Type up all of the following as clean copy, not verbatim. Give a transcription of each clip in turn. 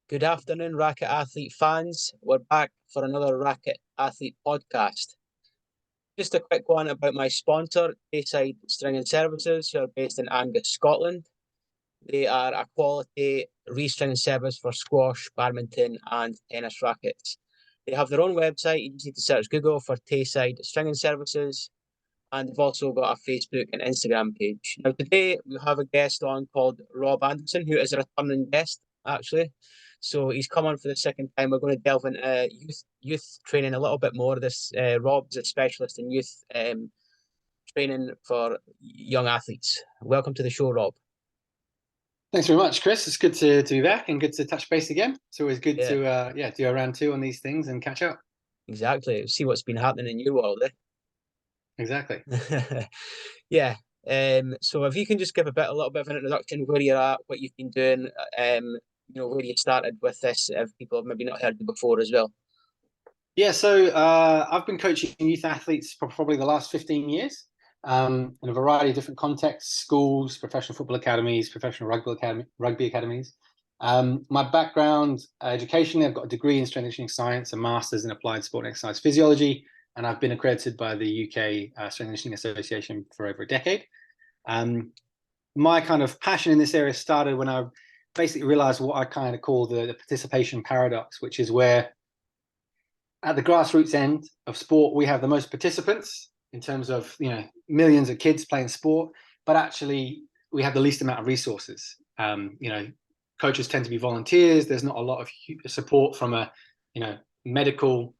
Good afternoon, Racket Athlete fans. We're back for another Racket Athlete podcast. Just a quick one about my sponsor, Tayside String and Services, who are based in Angus, Scotland. They are a quality restring service for squash, badminton, and tennis rackets. They have their own website. You just need to search Google for Tayside String and Services. And they've also got a Facebook and Instagram page. Now, today we have a guest on called Rob Anderson, who is a returning guest, actually. So he's come on for the second time. We're going to delve into youth training a little bit more. This Rob's a specialist in youth training for young athletes. Welcome to the show, Rob. Thanks very much, Chris. It's good to be back and good to touch base again. It's always good to do a round two on these things and catch up. Exactly. See what's been happening in your world, eh? Exactly. Yeah. So if you can just give a little bit of an introduction, where you're at, what you've been doing, where you started with this, if people have maybe not heard you before as well. Yeah, so I've been coaching youth athletes for probably the last 15 years in a variety of different contexts: schools, professional football academies, professional rugby academies. My background, education, I've got a degree in strength and conditioning science, a master's in applied sport and exercise physiology, and I've been accredited by the UK Strength and Conditioning Association for over a decade. My kind of passion in this area started when I basically realized what I kind of call the participation paradox, which is where at the grassroots end of sport, we have the most participants in terms of, millions of kids playing sport, but actually we have the least amount of resources. Coaches tend to be volunteers. There's not a lot of support from a, medical,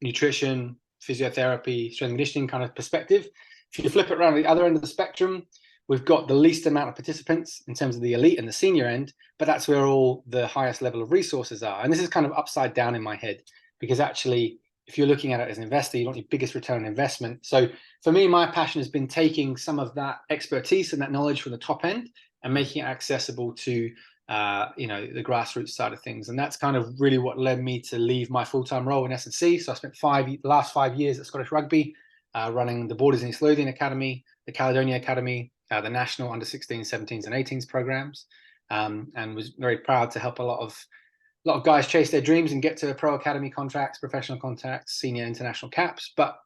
nutrition, physiotherapy, strength and conditioning kind of perspective. If you flip it around the other end of the spectrum, we've got the least amount of participants in terms of the elite and the senior end, but that's where all the highest level of resources are. And this is kind of upside down in my head, because actually, if you're looking at it as an investor, you want your biggest return on investment. So for me, my passion has been taking some of that expertise and that knowledge from the top end and making it accessible to the grassroots side of things. And that's kind of really what led me to leave my full-time role in S&C. So I spent the last 5 years at Scottish Rugby, running the Borders in East Lothian Academy, the Caledonia Academy, the national under 16s, 17s and 18s programs, and was very proud to help a lot of guys chase their dreams and get to pro academy contracts, professional contracts, senior international caps. But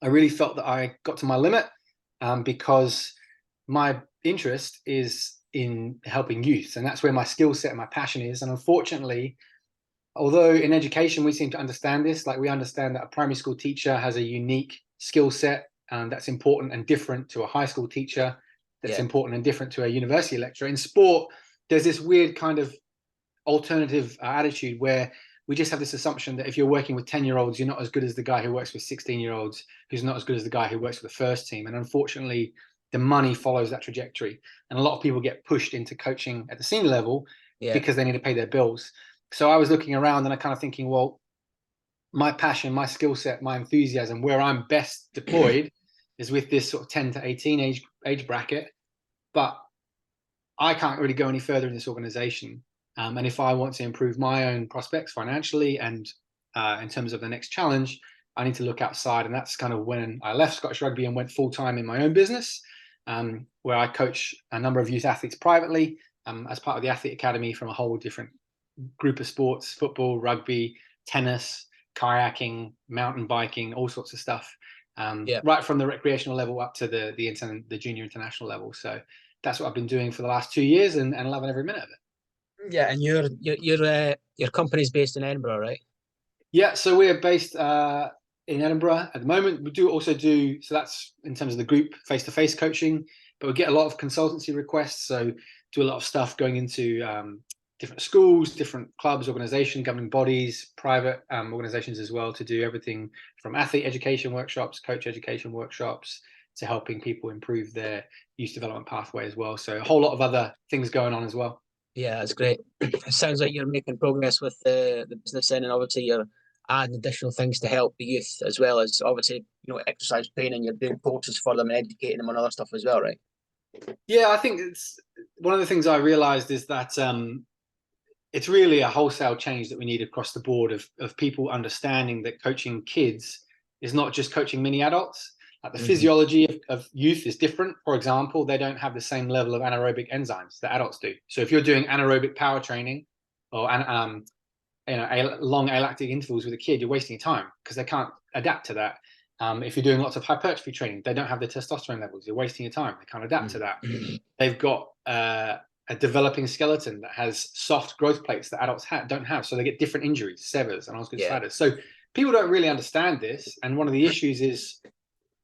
I really felt that I got to my limit because my interest is in helping youth, and that's where my skill set and my passion is. And unfortunately, although in education we seem to understand this, like we understand that a primary school teacher has a unique skill set that's important and different to a high school teacher, that's important and different to a university lecturer. In sport, there's this weird kind of alternative attitude where we just have this assumption that if you're working with 10-year-olds, you're not as good as the guy who works with 16-year-olds, who's not as good as the guy who works with the first team. And unfortunately, the money follows that trajectory. And a lot of people get pushed into coaching at the senior level because they need to pay their bills. So I was looking around and I kind of thinking, well, my passion, my skill set, my enthusiasm, where I'm best deployed is with this sort of 10 to 18 age bracket. But I can't really go any further in this organization. And if I want to improve my own prospects financially and in terms of the next challenge, I need to look outside. And that's kind of when I left Scottish Rugby and went full-time in my own business, where I coach a number of youth athletes privately as part of the Athlete Academy from a whole different group of sports: football, rugby, tennis, kayaking, mountain biking, all sorts of stuff, right from the recreational level up to the junior international level. So that's what I've been doing for the last 2 years and loving every minute of it. Yeah, and your company's based in Edinburgh, right? Yeah, so we're based in Edinburgh at the moment. We do also so that's in terms of the group face-to-face coaching, but we get a lot of consultancy requests. So do a lot of stuff going into different schools, different clubs, organizations, governing bodies, private organizations as well, to do everything from athlete education workshops, coach education workshops, to helping people improve their youth development pathway as well. So a whole lot of other things going on as well. Yeah, that's great. It sounds like you're making progress with the business end, and obviously you're adding additional things to help the youth, as well as obviously, exercise training. You're doing courses for them and educating them on other stuff as well, right? Yeah, I think it's one of the things I realized is that it's really a wholesale change that we need across the board of people understanding that coaching kids is not just coaching mini adults. Like the physiology of youth is different. For example, they don't have the same level of anaerobic enzymes that adults do. So if you're doing anaerobic power training, or long alactic intervals with a kid, you're wasting your time because they can't adapt to that. If you're doing lots of hypertrophy training, they don't have the testosterone levels. You're wasting your time. They can't adapt to that. They've got a developing skeleton that has soft growth plates that adults don't have, so they get different injuries, severs, and sliders. So people don't really understand this, and one of the issues is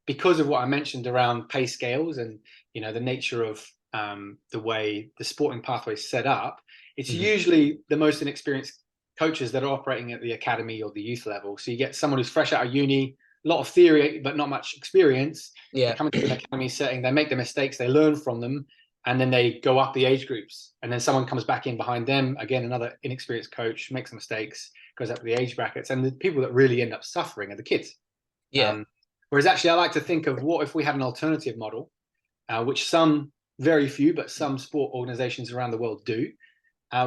because of what I mentioned around pay scales and the nature of the way the sporting pathway is set up. It's usually the most inexperienced coaches that are operating at the academy or the youth level. So you get someone who's fresh out of uni, a lot of theory, but not much experience. They come into an academy setting, they make the mistakes, they learn from them, and then they go up the age groups. And then someone comes back in behind them, again, another inexperienced coach, makes mistakes, goes up the age brackets. And the people that really end up suffering are the kids. Whereas actually, I like to think of what if we had an alternative model, which some, very few, but some sport organizations around the world do,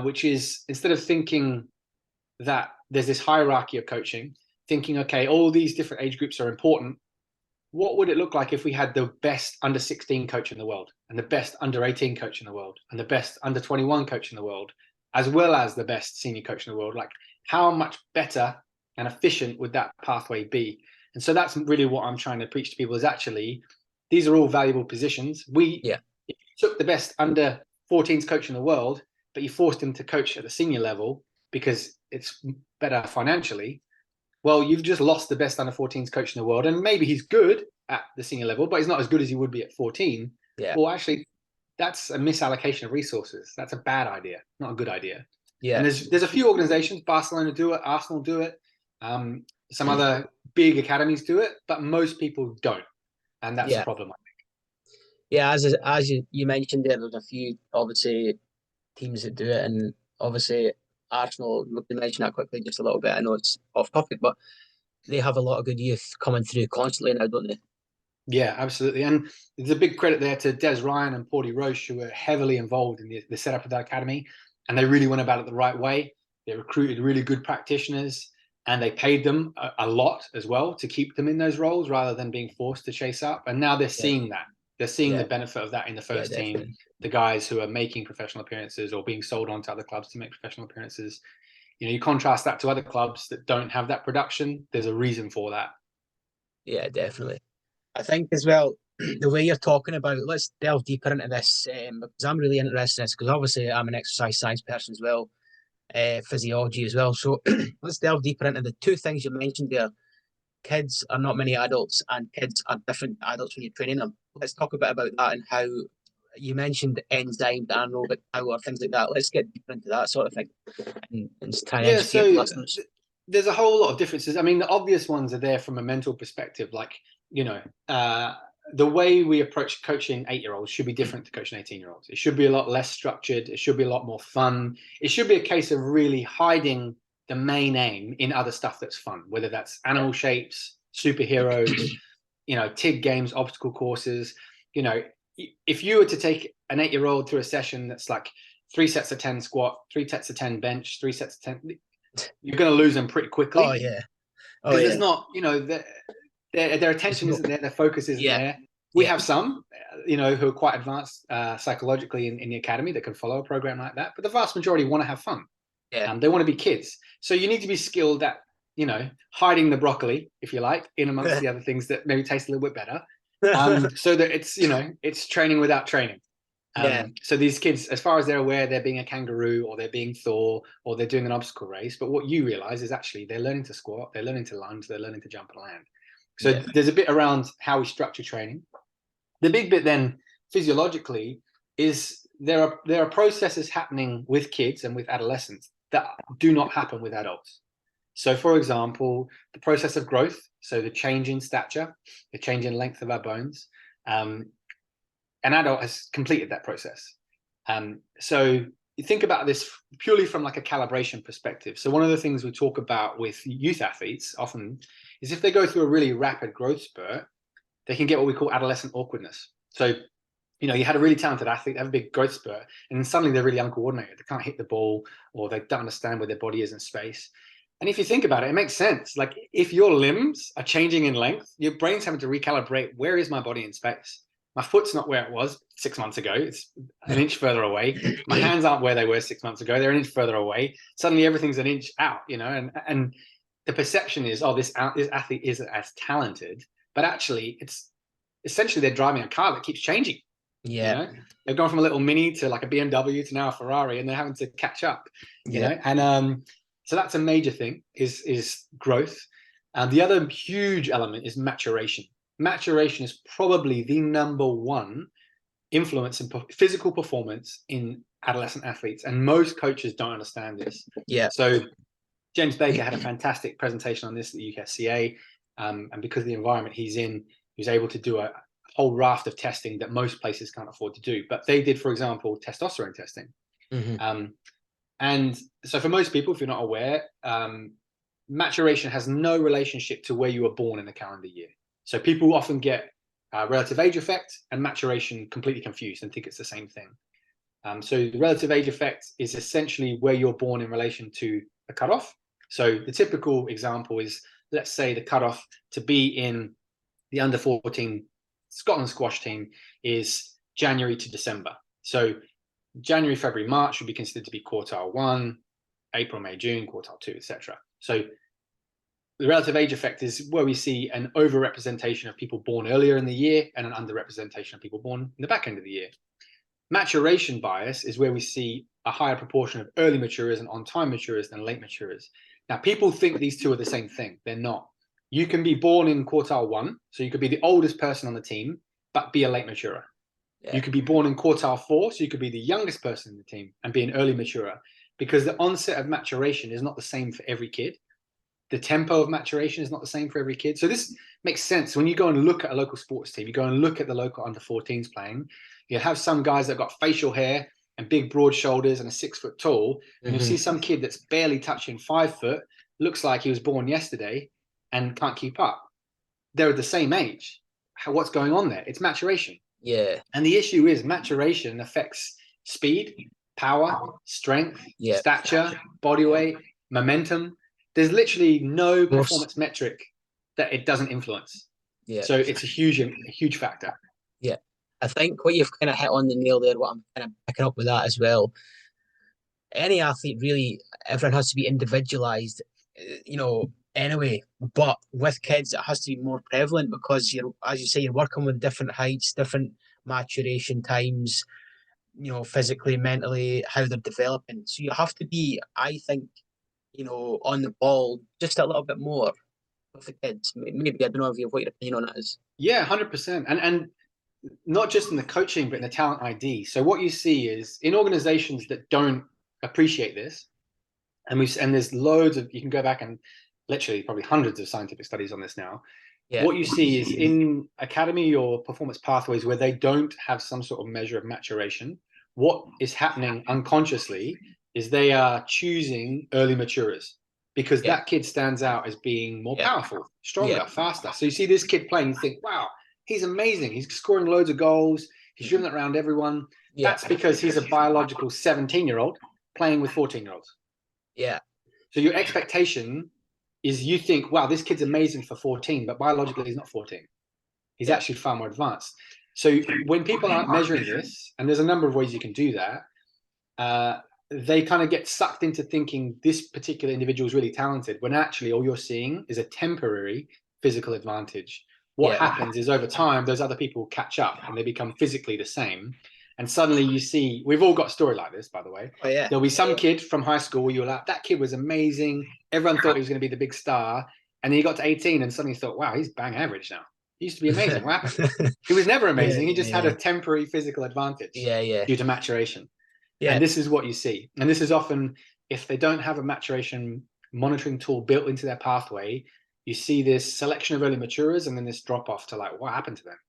which is instead of thinking that there's this hierarchy of coaching, thinking, okay, all these different age groups are important. What would it look like if we had the best under 16 coach in the world, and the best under 18 coach in the world, and the best under 21 coach in the world, as well as the best senior coach in the world? Like, how much better and efficient would that pathway be? And so that's really what I'm trying to preach to people, is actually, these are all valuable positions. If you took the best under 14s coach in the world, but you forced him to coach at the senior level because it's better financially, well, you've just lost the best under 14s coach in the world. And maybe he's good at the senior level, but he's not as good as he would be at 14. Well, actually, that's a misallocation of resources. That's a bad idea, not a good idea. And there's a few organizations, Barcelona do it, Arsenal do it, some other big academies do it, but most people don't. And that's a problem, I think. As you mentioned there's a few, obviously, teams that do it, and obviously Arsenal, we can mention that quickly just a little bit. I know it's off topic, but they have a lot of good youth coming through constantly now, don't they? Yeah, absolutely. And there's a big credit there to Des Ryan and Paulie Roche, who were heavily involved in the setup of that academy. And they really went about it the right way. They recruited really good practitioners, and they paid them a lot as well to keep them in those roles rather than being forced to chase up. And now they're seeing that. They're seeing the benefit of that in the first team. The guys who are making professional appearances or being sold on to other clubs to make professional appearances. You contrast that to other clubs that don't have that production. There's a reason for that. Yeah, definitely. I think as well, the way you're talking about, let's delve deeper into this, because I'm really interested in this, because obviously I'm an exercise science person as well, physiology as well. So let's delve deeper into the two things you mentioned there. Kids are not many adults, and kids are different adults when you're training them. Let's talk a bit about that and how you mentioned enzymes, anaerobic power, things like that. Let's get deeper into that sort of thing and try and educate listeners. There's a whole lot of differences. I mean, the obvious ones are there from a mental perspective. Like, the way we approach coaching 8-year-olds should be different to coaching 18-year-olds. It should be a lot less structured. It should be a lot more fun. It should be a case of really hiding the main aim in other stuff that's fun, whether that's animal shapes, superheroes, TIG games, obstacle courses. If you were to take an 8-year-old through a session that's like 3 sets of 10 squat, 3 sets of 10 bench, 3 sets of 10, you're going to lose them pretty quickly. Oh, yeah. Because there's not, their attention isn't there, their focus isn't there. We have some, who are quite advanced psychologically in the academy that can follow a program like that. But the vast majority want to have fun. They want to be kids. So you need to be skilled at, hiding the broccoli, if you like, in amongst the other things that maybe taste a little bit better. So that it's, it's training without training. So these kids, as far as they're aware, they're being a kangaroo or they're being Thor or they're doing an obstacle race. But what you realize is actually they're learning to squat, they're learning to lunge, they're learning to jump and land. So there's a bit around how we structure training. The big bit then physiologically is there are processes happening with kids and with adolescents that do not happen with adults. So for example, the process of growth, so the change in stature, the change in length of our bones, an adult has completed that process. So you think about this purely from like a calibration perspective. So one of the things we talk about with youth athletes often is if they go through a really rapid growth spurt, they can get what we call adolescent awkwardness. So, you had a really talented athlete, they have a big growth spurt, and then suddenly they're really uncoordinated. They can't hit the ball, or they don't understand where their body is in space. And if you think about it, it makes sense. Like if your limbs are changing in length, your brain's having to recalibrate, where is my body in space? My foot's not where it was 6 months ago. It's an inch further away. My hands aren't where they were 6 months ago. They're an inch further away. Suddenly everything's an inch out, you know, and the perception is, oh, this athlete isn't as talented, but actually it's essentially they're driving a car that keeps changing. Yeah. You know, they've gone from a little Mini to like a BMW to now a Ferrari, and they're having to catch up, you know, and so that's a major thing is growth. And the other huge element is maturation. Maturation is probably the number one influence in physical performance in adolescent athletes, and most coaches don't understand this. Yeah. So James Baker had a fantastic presentation on this at the UKSCA, and because of the environment he's in, he was able to do a whole raft of testing that most places can't afford to do. But they did, for example, testosterone testing. And so for most people, if you're not aware, maturation has no relationship to where you were born in the calendar year. So people often get relative age effect and maturation completely confused and think it's the same thing. So the relative age effect is essentially where you're born in relation to a cutoff. So the typical example is, let's say the cutoff to be in the under 14 Scotland squash team is January to December. So January, February, March would be considered to be quartile 1, April, May, June, quartile 2, etc. So the relative age effect is where we see an overrepresentation of people born earlier in the year and an underrepresentation of people born in the back end of the year. Maturation bias is where we see a higher proportion of early maturers and on-time maturers than late maturers. Now, people think these two are the same thing. They're not. You can be born in quartile 1, so you could be the oldest person on the team, but be a late maturer. Yeah. You could be born in quartile 4, so you could be the youngest person in the team and be an early maturer, because the onset of maturation is not the same for every kid. The tempo of maturation is not the same for every kid. So this makes sense. When you go and look at a local sports team, you go and look at the local under 14s playing, you'll have some guys that got facial hair and big broad shoulders and are 6 foot tall. And you'll see some kid that's barely touching 5 foot, looks like he was born yesterday and can't keep up. They're the same age. What's going on there? It's maturation. Yeah. And the issue is maturation affects speed, power, strength, stature, body weight, momentum. There's literally no performance metric that it doesn't influence. Yeah. So it's a huge factor. Yeah. I think what you've kind of hit on the nail there, what I'm kind of picking up with that as well. Any athlete, really, everyone has to be individualized, you know, anyway. But with kids, it has to be more prevalent because you're, as you say, you're working with different heights, different maturation times, you know, physically, mentally, how they're developing. So you have to be, I think, you know, on the ball just a little bit more with the kids. Maybe, I don't know if what your opinion on that is. Yeah, 100%. And not just in the coaching, but in the talent ID. So what you see is in organizations that don't appreciate this, and there's loads of, you can go back and literally probably hundreds of scientific studies on this now. Yeah. What you see is in academy or performance pathways where they don't have some sort of measure of maturation, what is happening unconsciously is they are choosing early maturers because that kid stands out as being more powerful, stronger, faster. So you see this kid playing, you think, wow, he's amazing. He's scoring loads of goals. He's driven it around everyone. That's because he's a biological 17-year-old playing with 14-year-olds. Yeah. So your expectation is you think, wow, this kid's amazing for 14, but biologically he's not 14. He's actually far more advanced. So when people aren't measuring this, and there's a number of ways you can do that, they kind of get sucked into thinking this particular individual is really talented, when actually all you're seeing is a temporary physical advantage. What happens is over time, those other people catch up and they become physically the same. And suddenly you see, we've all got a story like this, by the way. Oh, yeah. There'll be some kid from high school where you're like, that kid was amazing. Everyone thought he was going to be the big star. And then he got to 18 and suddenly thought, wow, he's bang average now. He used to be amazing. What happened? He was never amazing. He just had a temporary physical advantage due to maturation. Yeah. And this is what you see. And this is often, if they don't have a maturation monitoring tool built into their pathway, you see this selection of early maturers and then this drop off to like, what happened to them?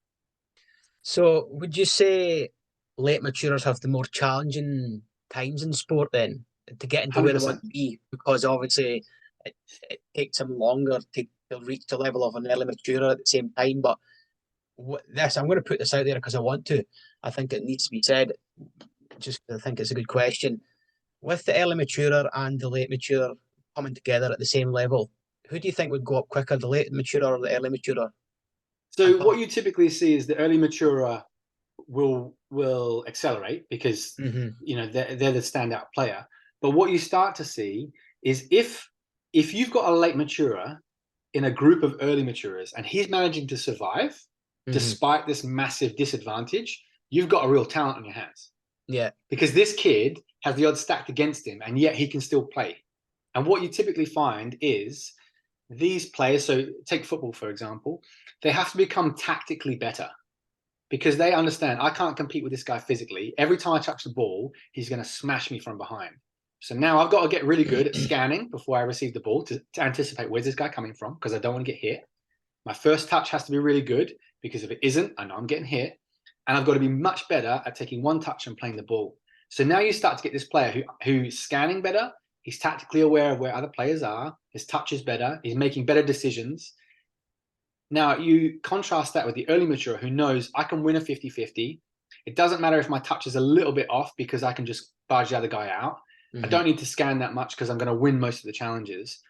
So would you say late maturers have the more challenging times in sport then to get into 100%. Where they want to be? Because obviously it takes them longer to reach the level of an early maturer at the same time. But I'm going to put this out there because I want to. I think it needs to be said. Just I think it's a good question. With the early maturer and the late maturer coming together at the same level, who do you think would go up quicker, the late maturer or the early maturer? So what you typically see is the early maturer will accelerate because they're the standout player. But what you start to see is if you've got a late maturer in a group of early maturers and he's managing to survive despite this massive disadvantage, you've got a real talent on your hands. Yeah. Because this kid has the odds stacked against him and yet he can still play. And what you typically find is these players, so take football, for example, they have to become tactically better because they understand I can't compete with this guy physically. Every time I touch the ball, he's going to smash me from behind. So now I've got to get really good at scanning before I receive the ball to anticipate where's this guy coming from because I don't want to get hit. My first touch has to be really good because if it isn't, I know I'm getting hit. And I've got to be much better at taking one touch and playing the ball. So now you start to get this player who's scanning better. He's tactically aware of where other players are. His touch is better. He's making better decisions. Now you contrast that with the early maturer who knows I can win a 50-50. It doesn't matter if my touch is a little bit off because I can just barge the other guy out. I don't need to scan that much because I'm going to win most of the challenges.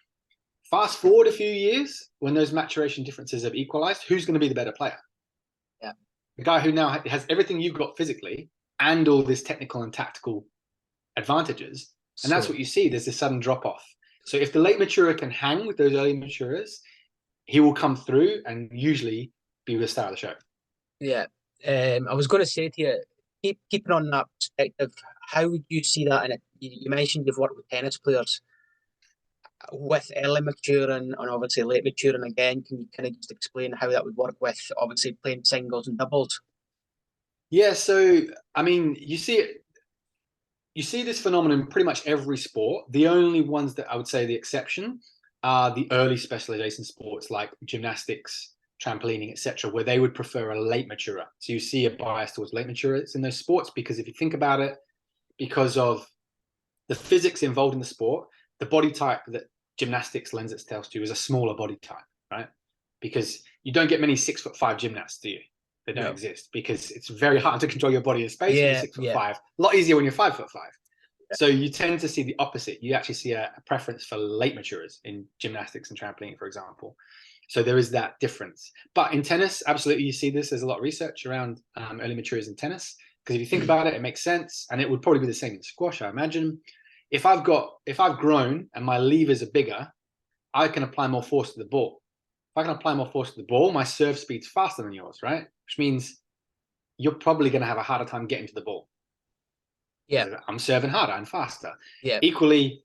Fast forward a few years, when those maturation differences have equalized, who's going to be the better player? Yeah. The guy who now has everything you've got physically and all this technical and tactical advantages. And that's what you see. There's this sudden drop off. So if the late maturer can hang with those early maturers, he will come through and usually be the star of the show. Yeah. I was going to say to you, keeping on that perspective, how would you see that? And you mentioned you've worked with tennis players with early maturing and obviously late maturing again. Can you kind of just explain how that would work with obviously playing singles and doubles? Yeah, so I mean, you see this phenomenon in pretty much every sport. The only ones that I would say the exception are the early specialization sports like gymnastics, trampolining, etc., where they would prefer a late maturer. So you see a bias towards late maturers in those sports because if you think about it, because of the physics involved in the sport, the body type that gymnastics lends itself to is a smaller body type, right? Because you don't get many 6'5" gymnasts, do you? They don't exist because it's very hard to control your body in space when you're 6'5". A lot easier when you're 5'5". So you tend to see the opposite. You actually see a preference for late maturers in gymnastics and trampoline, for example. So there is that difference. But in tennis, absolutely, you see this. There's a lot of research around early maturers in tennis because if you think about it, it makes sense, and it would probably be the same in squash, I imagine. If I've grown and my levers are bigger, I can apply more force to the ball. If I can apply more force to the ball, my serve speed's faster than yours, right? Which means you're probably going to have a harder time getting to the ball. Yeah, I'm serving harder and faster. Yeah. Equally,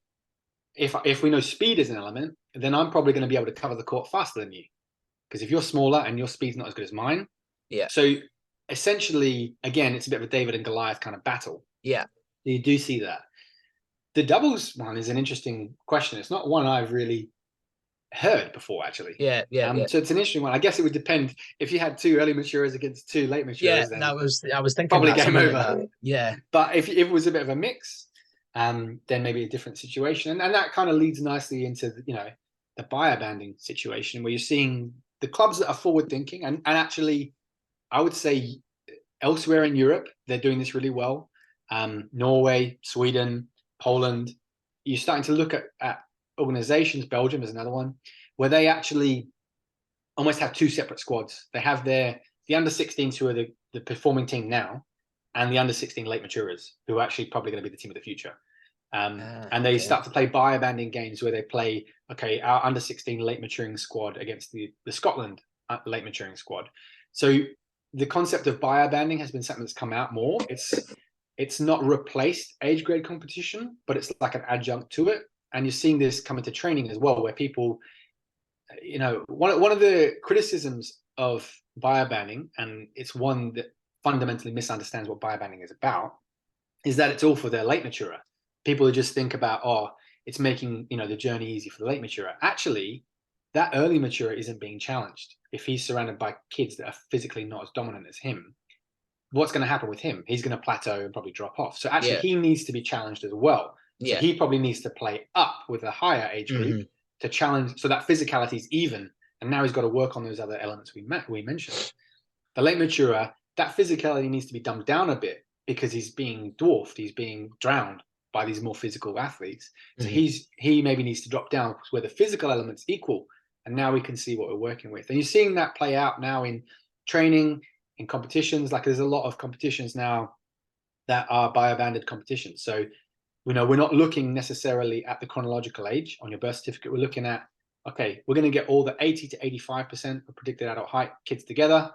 if we know speed is an element, then I'm probably going to be able to cover the court faster than you. Because if you're smaller and your speed's not as good as mine, so essentially, again, it's a bit of a David and Goliath kind of battle. Yeah, you do see that. The doubles one is an interesting question. It's not one I've really heard before, actually. Yeah. So it's an interesting one. I guess it would depend if you had two early maturers against two late maturers. Yeah, I was thinking probably game over. Yeah, but if it was a bit of a mix, then maybe a different situation, and that kind of leads nicely into the buyer banding situation where you're seeing the clubs that are forward thinking, and actually, I would say elsewhere in Europe they're doing this really well. Norway, Sweden, Poland. You're starting to look at organizations. Belgium is another one where they actually almost have two separate squads. They have the under 16s who are the performing team now, and the under 16 late maturers who are actually probably going to be the team of the future. And they start to play buyer banding games where they play, our under 16 late maturing squad against the Scotland late maturing squad. So the concept of buyer banding has been something that's come out more. It's not replaced age grade competition, but it's like an adjunct to it. And you're seeing this come into training as well, where people, one of the criticisms of buyer banding, and it's one that fundamentally misunderstands what buyer banding is about, is that it's all for the late maturer. People who just think about, it's making the journey easy for the late maturer. Actually, that early maturer isn't being challenged. If he's surrounded by kids that are physically not as dominant as him, what's going to happen with him? He's going to plateau and probably drop off. So actually, he needs to be challenged as well. So he probably needs to play up with a higher age group to challenge, so that physicality is even. And now he's got to work on those other elements we mentioned. The late maturer, that physicality needs to be dumbed down a bit because he's being dwarfed, he's being drowned by these more physical athletes. So he maybe needs to drop down where the physical element's equal. And now we can see what we're working with. And you're seeing that play out now in training. in competitions. Like there's a lot of competitions now that are biobanded competitions. So, we're not looking necessarily at the chronological age on your birth certificate. We're looking at, okay, we're going to get all the 80 to 85% of predicted adult height kids together.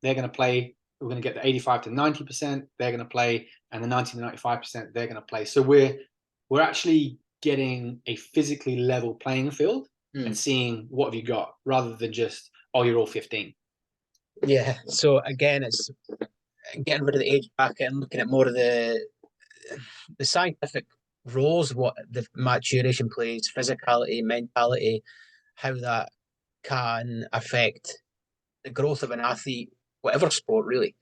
They're going to play. We're going to get the 85 to 90%. They're going to play, and the 90 to 95%. They're going to play. So we're actually getting a physically level playing field and seeing what have you got, rather than just, oh, you're all 15. Yeah. So again, it's getting rid of the age bracket and looking at more of the scientific roles, what the maturation plays, physicality, mentality, how that can affect the growth of an athlete, whatever sport really.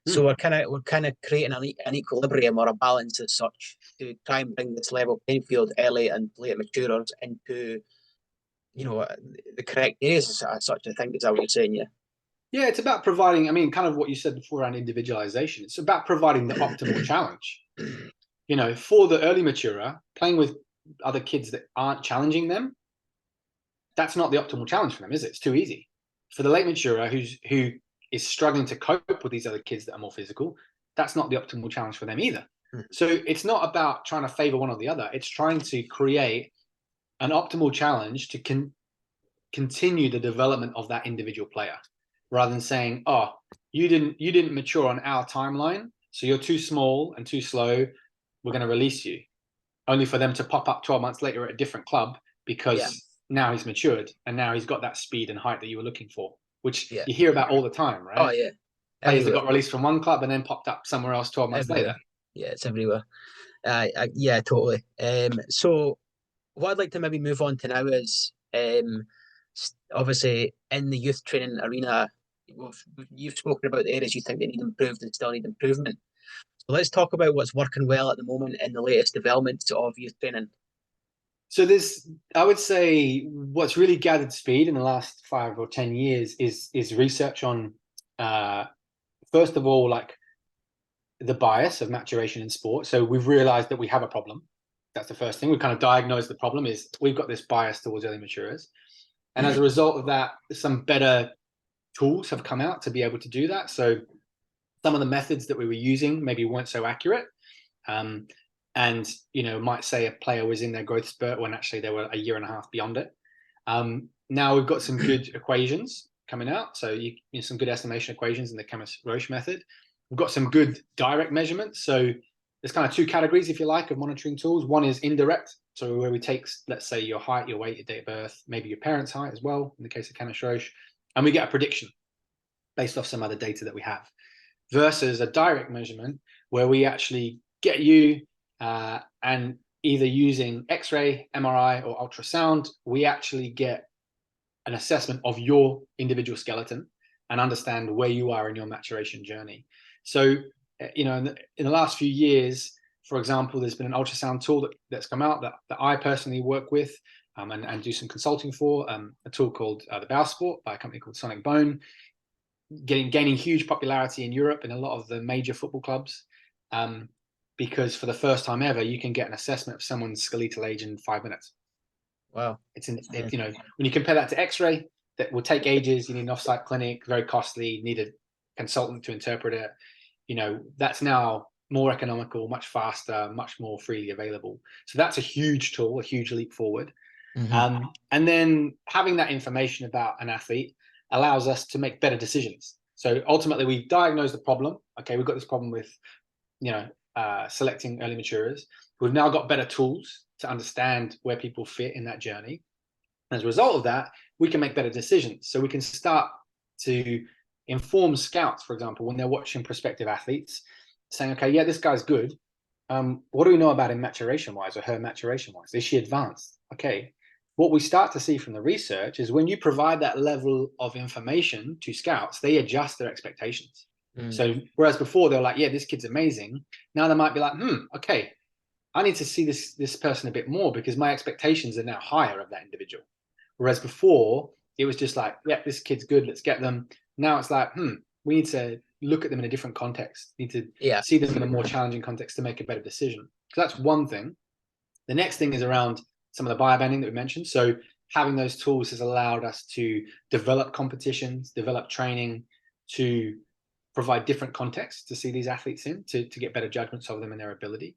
So we're kind of creating an equilibrium or a balance as such to try and bring this level playing field early and late maturers into the correct areas as such. I think is that what you're saying, yeah. Yeah, it's about providing, kind of what you said before around individualization. It's about providing the optimal challenge. For the early maturer, playing with other kids that aren't challenging them, that's not the optimal challenge for them, is it? It's too easy. For the late maturer who is struggling to cope with these other kids that are more physical, that's not the optimal challenge for them either. So it's not about trying to favor one or the other. It's trying to create an optimal challenge to continue the development of that individual player, rather than saying, oh, you didn't mature on our timeline, so you're too small and too slow, we're going to release you, only for them to pop up 12 months later at a different club because now he's matured and now he's got that speed and height that you were looking for, which you hear about all the time, right? Oh yeah. Players that got released from one club and then popped up somewhere else 12 months later. Yeah, it's everywhere. Yeah, totally. So what I'd like to maybe move on to now is obviously in the youth training arena, you've spoken about the areas you think they need improved and still need improvement. So let's talk about what's working well at the moment in the latest developments of youth training. So I would say what's really gathered speed in the last 5 or 10 years is research on, first of all, like the bias of maturation in sport. So we've realized that we have a problem. That's the first thing. We've kind of diagnosed the problem is we've got this bias towards early maturers. And as a result of that, some better tools have come out to be able to do that. So some of the methods that we were using maybe weren't so accurate. And, might say a player was in their growth spurt when actually they were a year and a half beyond it. Now we've got some good equations coming out. So some good estimation equations in the Chemist-Roche method. We've got some good direct measurements. So there's kind of two categories, if you like, of monitoring tools. One is indirect. So where we take, let's say, your height, your weight, your date of birth, maybe your parents' height as well, in the case of Chemist-Roche, and we get a prediction based off some other data that we have, versus a direct measurement where we actually get you and either using X-ray, MRI, or ultrasound, we actually get an assessment of your individual skeleton and understand where you are in your maturation journey. So, in the last few years, for example, there's been an ultrasound tool that's come out that I personally work with and do some consulting for, a tool called the Bow Sport by a company called Sonic Bone, gaining huge popularity in Europe in a lot of the major football clubs, because for the first time ever, you can get an assessment of someone's skeletal age in 5 minutes. Wow. When you compare that to X-ray, that will take ages, you need an off-site clinic, very costly, you need a consultant to interpret it. That's now more economical, much faster, much more freely available. So that's a huge tool, a huge leap forward. And then having that information about an athlete allows us to make better decisions. So ultimately, we've diagnosed the problem. Okay, we've got this problem with, selecting early maturers. We've now got better tools to understand where people fit in that journey. As a result of that, we can make better decisions. So we can start to inform scouts, for example, when they're watching prospective athletes, saying, okay, yeah, this guy's good. What do we know about him maturation-wise or her maturation-wise? Is she advanced? Okay. What we start to see from the research is when you provide that level of information to scouts, they adjust their expectations. So whereas before they were like, yeah, this kid's amazing. Now they might be like, okay, I need to see this person a bit more because my expectations are now higher of that individual. Whereas before it was just like, yeah, this kid's good, let's get them. Now it's like, we need to look at them in a different context. We need to see them in a more challenging context to make a better decision. So that's one thing. The next thing is around some of the biobanding that we mentioned. So having those tools has allowed us to develop competitions, develop training to provide different contexts to see these athletes in to get better judgments of them and their ability.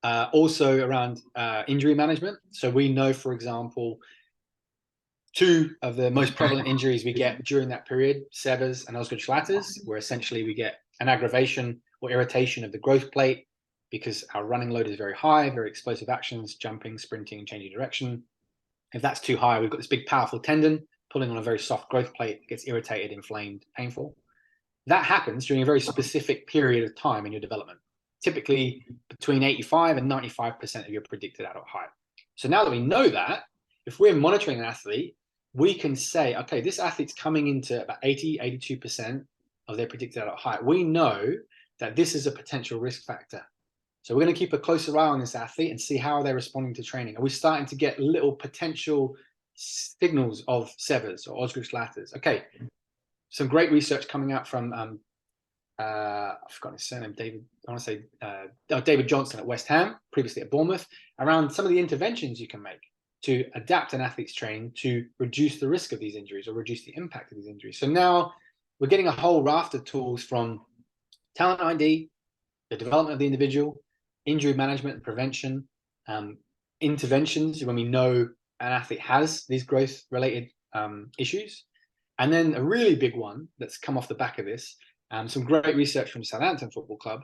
Also around injury management. So we know, for example, two of the most prevalent injuries we get during that period, severs and Osgood Schlatters, where essentially we get an aggravation or irritation of the growth plate because our running load is very high, very explosive actions, jumping, sprinting, changing direction. If that's too high, we've got this big, powerful tendon pulling on a very soft growth plate, gets irritated, inflamed, painful. That happens during a very specific period of time in your development, typically between 85 and 95% of your predicted adult height. So now that we know that, if we're monitoring an athlete, we can say, okay, this athlete's coming into about 80, 82% of their predicted adult height. We know that this is a potential risk factor. So we're going to keep a closer eye on this athlete and see how they're responding to training. Are we starting to get little potential signals of severs or Osgood Schlatters? Okay, some great research coming out from, I've forgotten his surname, David, I want to say David Johnson at West Ham, previously at Bournemouth, around some of the interventions you can make to adapt an athlete's training to reduce the risk of these injuries or reduce the impact of these injuries. So now we're getting a whole raft of tools from talent ID, the development of the individual, injury management and prevention, interventions when we know an athlete has these growth-related issues. And then a really big one that's come off the back of this, some great research from Southampton Football Club,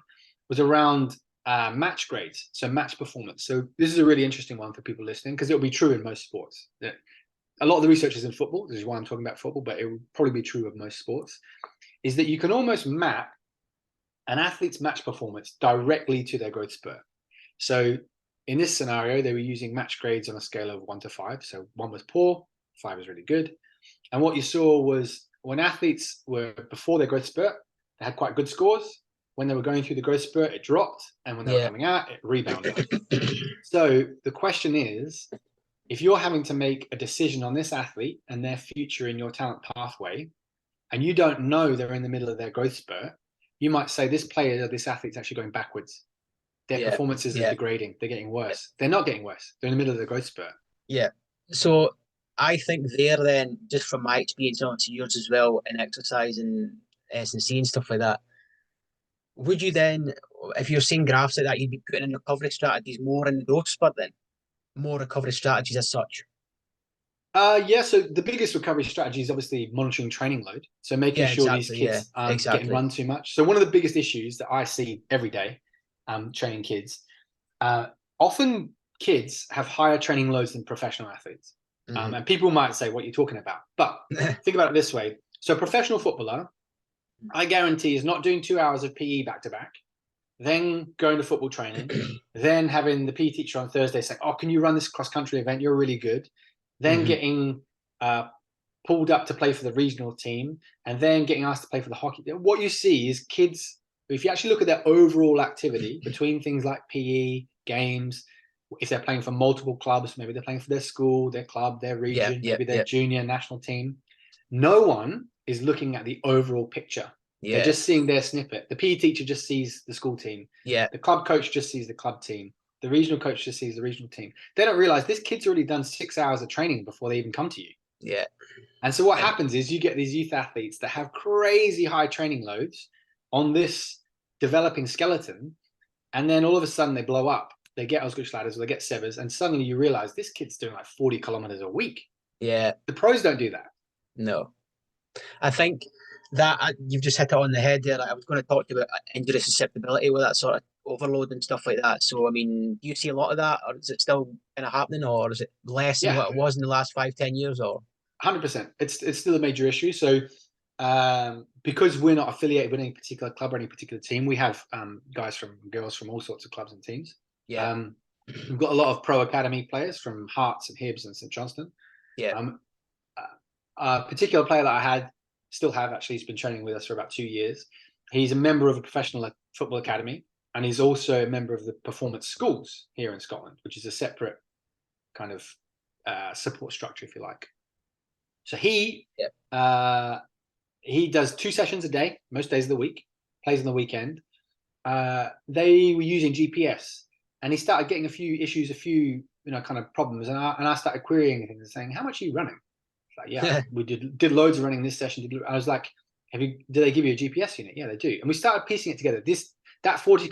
was around match grades, so match performance. So this is a really interesting one for people listening because it'll be true in most sports. A lot of the research is in football. This is why I'm talking about football, but it will probably be true of most sports, is that you can almost map an athlete's match performance directly to their growth spurt. So in this scenario, they were using match grades on a scale of 1 to 5. So 1 was poor, 5 was really good. And what you saw was when athletes were before their growth spurt, they had quite good scores. When they were going through the growth spurt, it dropped. And when they were coming out, it rebounded. So the question is, if you're having to make a decision on this athlete and their future in your talent pathway, and you don't know they're in the middle of their growth spurt, you might say this player or this athlete's actually going backwards. Their performances are degrading. They're getting worse. They're not getting worse. They're in the middle of the growth spurt. Yeah. So I think there then, just from my experience on to yours as well in exercise and S&C and stuff like that, would you then, if you're seeing graphs like that, you'd be putting in recovery strategies more in the growth spurt then? More recovery strategies as such? Yeah, so the biggest recovery strategy is obviously monitoring training load. So making sure these kids aren't getting run too much. So one of the biggest issues that I see every day training kids, often kids have higher training loads than professional athletes. And people might say, what are you talking about? But think about it this way. So a professional footballer, I guarantee, is not doing 2 hours of PE back-to-back, then going to football training, then having the PE teacher on Thursday saying, oh, can you run this cross-country event? You're really good. Then getting pulled up to play for the regional team, and then getting asked to play for the hockey. What you see is kids, if you actually look at their overall activity between things like PE, games, if they're playing for multiple clubs, maybe they're playing for their school, their club, their region, maybe their junior national team, no one is looking at the overall picture. They're just seeing their snippet. The PE teacher just sees the school team. The club coach just sees the club team. The regional coach just sees the regional team. They don't realize this kid's already done 6 hours of training before they even come to you. And so what happens is you get these youth athletes that have crazy high training loads on this developing skeleton, and then all of a sudden they blow up. They get Osgood Schlatters or they get severs, and suddenly you realize this kid's doing like 40 kilometers a week. The pros don't do that. No. I think that you've just hit it on the head there. I was going to talk to you about injury susceptibility with that sort of overload and stuff like that. So, I mean, do you see a lot of that, or is it still kind of happening, or is it less than what it was in the last 5-10 years? Or 100%, it's still a major issue. So, because we're not affiliated with any particular club or any particular team, we have guys from girls from all sorts of clubs and teams. We've got a lot of pro academy players from Hearts and Hibs and St Johnstone. A particular player that I still have, actually, he's been training with us for about 2 years. He's a member of a professional football academy, and he's also a member of the performance schools here in Scotland, which is a separate kind of support structure, if you like. So he does 2 sessions a day, most days of the week, plays on the weekend. They were using GPS, and he started getting a few issues, kind of problems, and I started querying things and saying, how much are you running? Like, we did loads of running this session. I was like, Do they give you a GPS unit? Yeah, they do. And we started piecing it together. That 40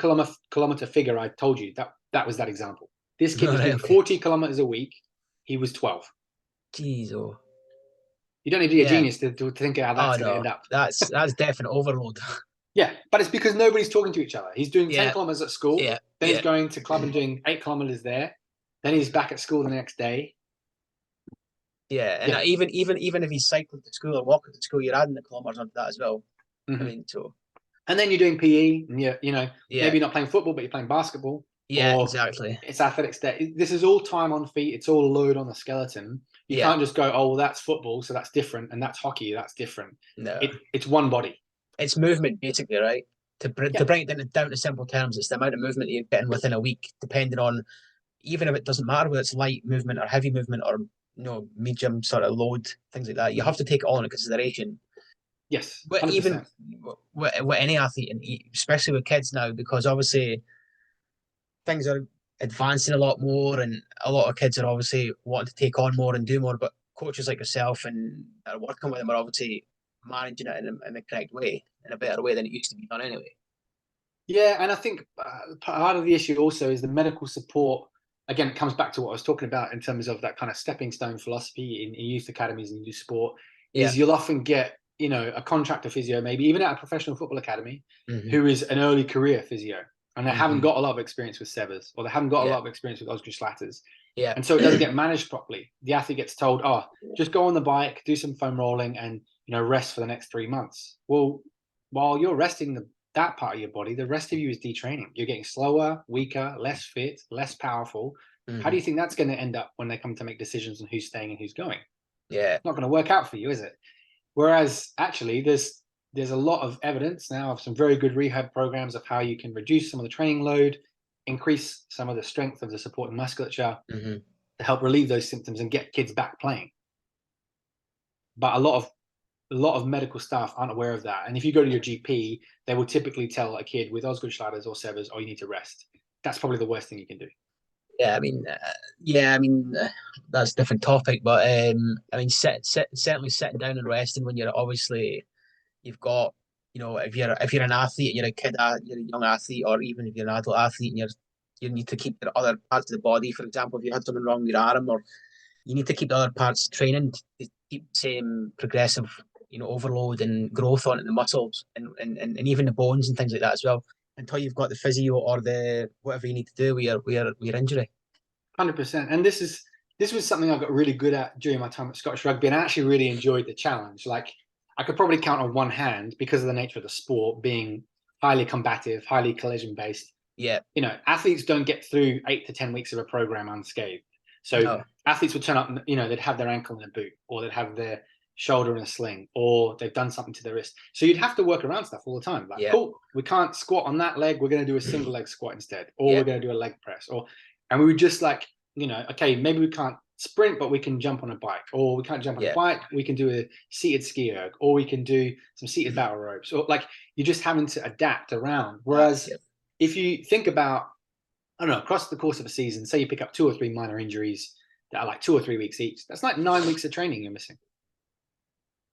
kilometer figure I told you, that was that example. This kid was doing 40 kilometers a week. He was 12. Jeez, oh. You don't need to be a genius to think how that's going to end up. That's definite overload. Yeah, but it's because nobody's talking to each other. He's doing 10 kilometers at school. Yeah. Then he's going to club and doing 8 kilometers there. Then he's back at school the next day. Yeah, and even if he's cycling to school or walking to school, you're adding the kilometers onto that as well. Mm-hmm. I mean, so. And then you're doing PE, and maybe you're not playing football, but you're playing basketball. Yeah, exactly. It's athletics day. This is all time on feet. It's all load on the skeleton. You can't just go, oh, well, that's football, so that's different, and that's hockey, that's different. No, it's one body. It's movement, basically, right? To bring it down to simple terms, it's the amount of movement that you're getting within a week, depending on, even if it doesn't matter whether it's light movement or heavy movement or medium sort of load, things like that. You have to take it all into consideration. Yes, 100%. Even with any athlete, and especially with kids now, because obviously things are advancing a lot more, and a lot of kids are obviously wanting to take on more and do more. But coaches like yourself and working with them are obviously managing it in the correct way, in a better way than it used to be done anyway. Yeah, and I think part of the issue also is the medical support. Again, it comes back to what I was talking about in terms of that kind of stepping stone philosophy in youth academies and youth sport. Is you'll often get a contractor physio, maybe even at a professional football academy, who is an early career physio, and they haven't got a lot of experience with severs, or they haven't got a lot of experience with Osgood Schlatters. Yeah. And so it doesn't get managed properly. The athlete gets told, oh, just go on the bike, do some foam rolling, and rest for the next 3 months. Well, while you're resting that part of your body, the rest of you is detraining. You're getting slower, weaker, less fit, less powerful. How do you think that's going to end up when they come to make decisions on who's staying and who's going? Yeah. It's not going to work out for you, is it? Whereas actually there's a lot of evidence now of some very good rehab programs of how you can reduce some of the training load, increase some of the strength of the supporting musculature to help relieve those symptoms and get kids back playing. But a lot of medical staff aren't aware of that. And if you go to your GP, they will typically tell a kid with Osgood Schlatters or severs, oh, you need to rest. That's probably the worst thing you can do. Yeah, I mean, that's a different topic, but certainly sitting down and resting when you've got, if you're an athlete, you're a kid, you're a young athlete, or even if you're an adult athlete, and you need to keep the other parts of the body. For example, if you had something wrong with your arm, or you need to keep the other parts training to keep the same progressive, overload and growth on the muscles and even the bones and things like that as well, until you've got the physio or the whatever you need to do with your injury. 100%. And this was something I got really good at during my time at Scottish Rugby, and I actually really enjoyed the challenge. Like, I could probably count on one hand, because of the nature of the sport being highly combative, highly collision based. Yeah. Athletes don't get through 8 to 10 weeks of a program unscathed. So athletes would turn up, they'd have their ankle in a boot, or they'd have their shoulder in a sling, or they've done something to their wrist. So you'd have to work around stuff all the time. Like, cool, we can't squat on that leg, we're going to do a single leg squat instead, or we're going to do a leg press, and we would just okay, maybe we can't sprint, but we can jump on a bike, or we can't jump on a bike, we can do a seated ski erg, or we can do some seated battle ropes, or you're just having to adapt around. Whereas if you think about, I don't know, across the course of a season, say you pick up 2 or 3 minor injuries that are like 2 or 3 weeks each, that's like 9 weeks of training you're missing.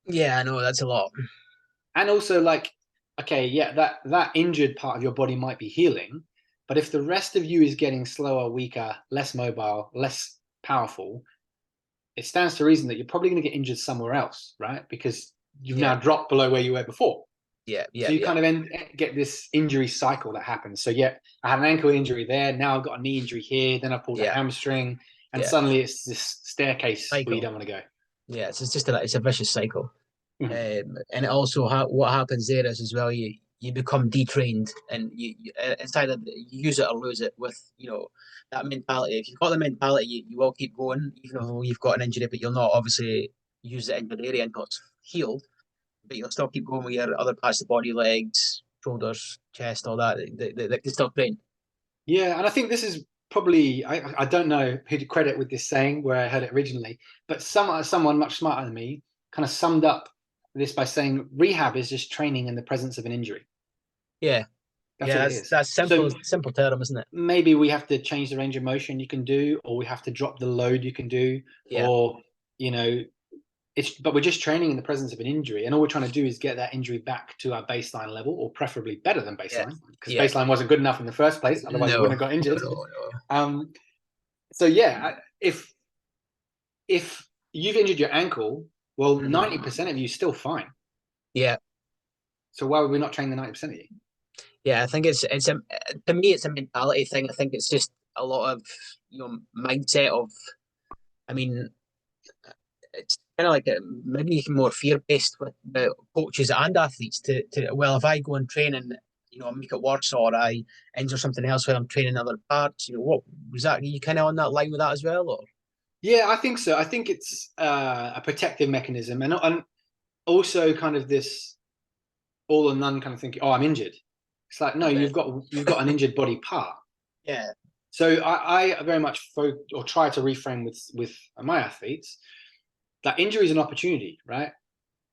Yeah, I know, that's a lot. And also, that injured part of your body might be healing, but if the rest of you is getting slower, weaker, less mobile, less powerful, it stands to reason that you're probably going to get injured somewhere else, right? Because you've now dropped below where you were before. So you kind of get this injury cycle that happens. So I had an ankle injury there, now I've got a knee injury here, then I pulled a hamstring, and suddenly it's this staircase where you don't want to go. Yeah, it's just it's a vicious cycle. And it also what happens there is as well, you become detrained, and it's either you use it or lose it with that mentality. If you've got the mentality, you will keep going even though you've got an injury, but you'll not obviously use the injured area until it's healed, but you'll still keep going with your other parts of the body, legs, shoulders, chest, all that can still train. Yeah, and I think this is probably, I don't know who to credit with this saying, where I heard it originally, but someone much smarter than me kind of summed up this by saying rehab is just training in the presence of an injury. Yeah. That's simple term, isn't it? Maybe we have to change the range of motion you can do, or we have to drop the load you can do, or but we're just training in the presence of an injury, and all we're trying to do is get that injury back to our baseline level, or preferably better than baseline, because baseline wasn't good enough in the first place. Otherwise, we wouldn't have got injured. No. So yeah, if you've injured your ankle, well, 90% of you is still fine. Yeah. So why would we not train the 90% of you? Yeah, I think it's a, to me, it's a mentality thing. I think it's just a lot of, mindset of, I mean, it's kind of like maybe more fear-based with the coaches and athletes well, if I go and train and, make it worse, or I injure something else while I'm training other parts, what was that? Are you kind of on that line with that as well, or? Yeah, I think so. I think it's a protective mechanism, and also kind of this all or none kind of thinking. Oh, I'm injured. It's like, no, you've got an injured body part. Yeah. So I very much try to reframe with my athletes that injury is an opportunity, right?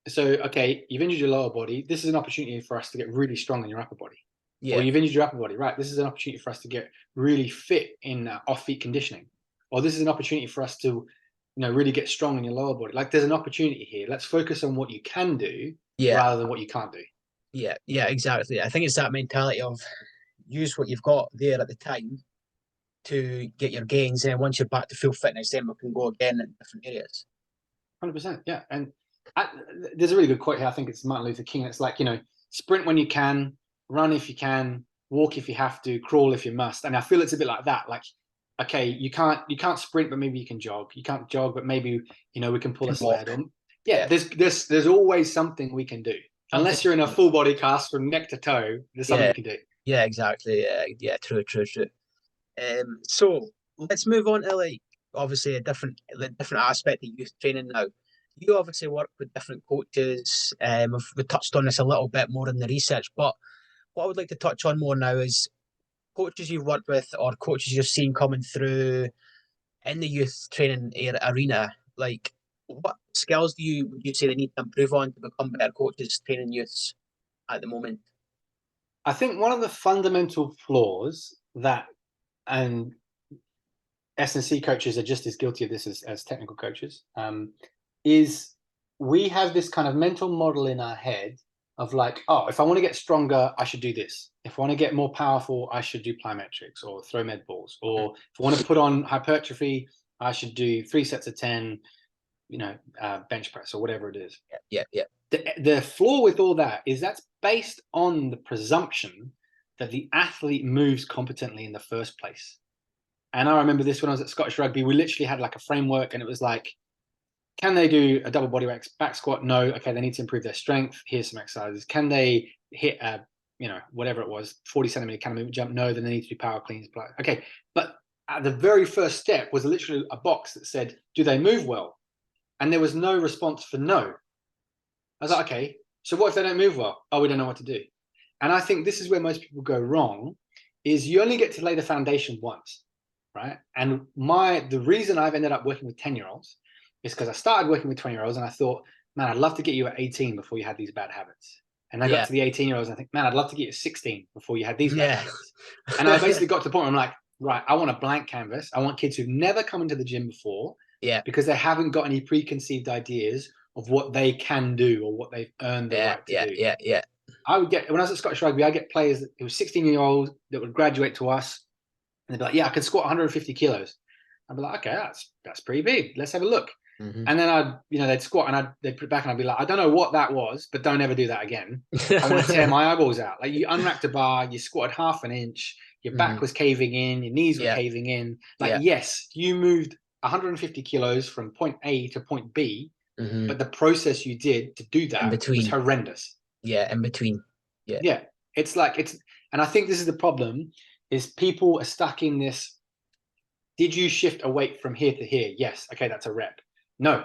So, okay, you've injured your lower body. This is an opportunity for us to get really strong in your upper body. Yeah. Or you've injured your upper body, right? This is an opportunity for us to get really fit in off-feet conditioning. Or this is an opportunity for us to, really get strong in your lower body. Like, there's an opportunity here. Let's focus on what you can do rather than what you can't do. Yeah, exactly. I think it's that mentality of use what you've got there at the time to get your gains, and once you're back to full fitness, then we can go again in different areas. 100%, yeah. And there's a really good quote here. I think it's Martin Luther King. It's like, sprint when you can, run if you can, walk if you have to, crawl if you must. And I feel it's a bit like that. Like, okay, you can't sprint, but maybe you can jog. You can't jog, but maybe we can pull a sled. Or, there's always something we can do. Unless you're in a full body cast from neck to toe, there's something we can do. Yeah, exactly. Yeah, true. So let's move on to obviously the different aspect of youth training now. You obviously work with different coaches. We touched on this a little bit more in the research, but what I would like to touch on more now is coaches you've worked with or coaches you've seen coming through in the youth training arena. Like, what skills would you say they need to improve on to become better coaches training youths at the moment? I think one of the fundamental flaws that, and S&C coaches are just as guilty of this as technical coaches, is we have this kind of mental model in our head of like, oh, if I want to get stronger, I should do this. If I want to get more powerful, I should do plyometrics or throw med balls. Or if I want to put on hypertrophy, I should do 3 sets of 10, bench press or whatever it is. Yeah. The flaw with all that is that's based on the presumption that the athlete moves competently in the first place. And I remember this when I was at Scottish Rugby. We literally had like a framework, and it was like, can they do a double body back squat? No. Okay, they need to improve their strength. Here's some exercises. Can they hit a, whatever it was, 40 centimeter kind of movement jump? No. Then they need to do power cleans. Okay, but at the very first step was literally a box that said, do they move well? And there was no response for no. I was like, okay, so what if they don't move well? Oh, we don't know what to do. And I think this is where most people go wrong, is you only get to lay the foundation once, right? And the reason I've ended up working with 10-year-olds is because I started working with 20-year-olds and I thought, man, I'd love to get you at 18 before you had these bad habits. And I got to the 18-year-olds and I think, man, I'd love to get you at 16 before you had these bad habits. And I basically got to the point where I'm like, right, I want a blank canvas. I want kids who've never come into the gym before, because they haven't got any preconceived ideas of what they can do or what they've earned the right to do. Yeah. I would get, when I was at Scottish Rugby, I get players who were 16-year-olds that would graduate to us and they'd be like, yeah, I can squat 150 kilos. I'd be like, okay, that's pretty big. Let's have a look. Mm-hmm. And then they'd squat and they'd put it back and I'd be like, I don't know what that was, but don't ever do that again. I want to tear my eyeballs out. Like, you unracked a bar, you squatted half an inch, your back was caving in, your knees were caving in. Like, yes, you moved 150 kilos from point A to point B, but the process you did to do that was horrendous. Yeah, in between. Yeah. And I think this is the problem, is people are stuck in this. Did you shift a weight from here to here? Yes. Okay, that's a rep. No.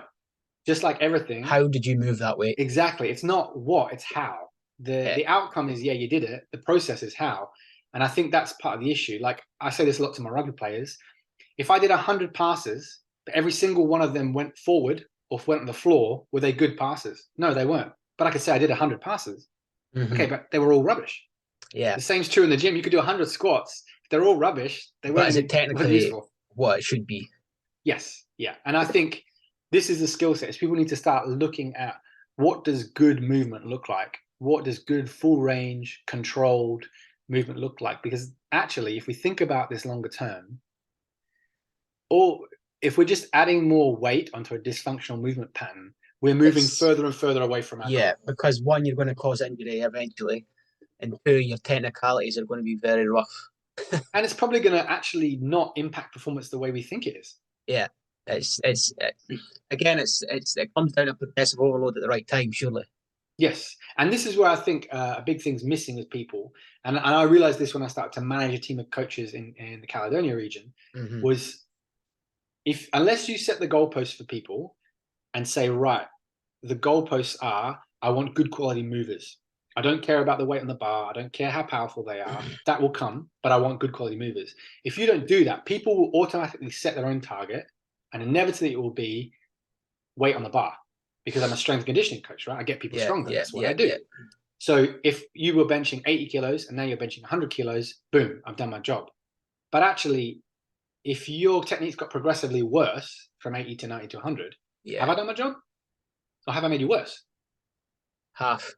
Just like everything. How did you move that weight? Exactly. It's not what, it's how. The outcome is, you did it. The process is how. And I think that's part of the issue. Like, I say this a lot to my rugby players. If I did 100 passes, but every single one of them went forward or went on the floor, were they good passes? No, they weren't. But I could say I did 100 passes. Okay, but they were all rubbish. Yeah. The same's true in the gym. You could do 100 squats. If they're all rubbish, they weren't. But is it technically what it should be? Yes. Yeah. And I think this is the skill set. People need to start looking at what does good movement look like? What does good full range, controlled movement look like? Because actually, if we think about this longer term, or if we're just adding more weight onto a dysfunctional movement pattern, we're moving further and further away from our goal. Because one, you're going to cause injury eventually, and two, your technicalities are going to be very rough. And it's probably going to actually not impact performance the way we think it is. Yeah, it comes down to progressive overload at the right time, surely. Yes, and this is where I think a big thing's missing with people, and I realized this when I started to manage a team of coaches in the Caledonia region, was unless you set the goalposts for people and say, right, the goalposts are, I want good quality movers. I don't care about the weight on the bar. I don't care how powerful they are. That will come, but I want good quality movers. If you don't do that, people will automatically set their own target, and inevitably it will be weight on the bar, because I'm a strength and conditioning coach, right? I get people stronger. That's what I do. Yeah. So if you were benching 80 kilos and now you're benching 100 kilos, boom, I've done my job. But actually, if your techniques got progressively worse from 80 to 90 to 100, have I done my job? Or have I made you worse? Half.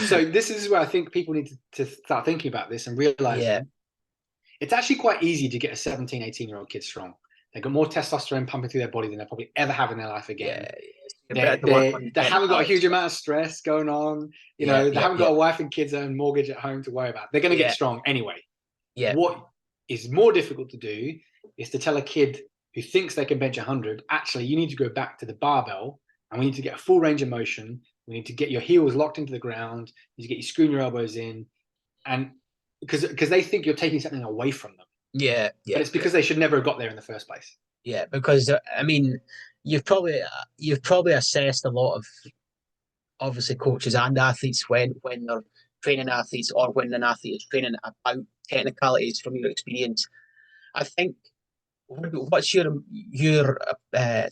So this is where I think people need to start thinking about this and realize it's actually quite easy to get a 17, 18-year-old kid strong. They've got more testosterone pumping through their body than they'll probably ever have in their life again. They haven't got a huge amount of stress going on. They haven't got a wife and kids and mortgage at home to worry about. They're going to get strong anyway. Yeah. What is more difficult to do is to tell a kid who thinks they can bench 100, actually, you need to go back to the barbell, and we need to get a full range of motion. We need to get your heels locked into the ground. You need to get you screwing your elbows in, and because they think you're taking something away from them. But it's because they should never have got there in the first place. Yeah, because I mean, you've probably assessed a lot of obviously coaches and athletes when they're training athletes, or when an athlete is training about technicalities from your experience. I think, what's your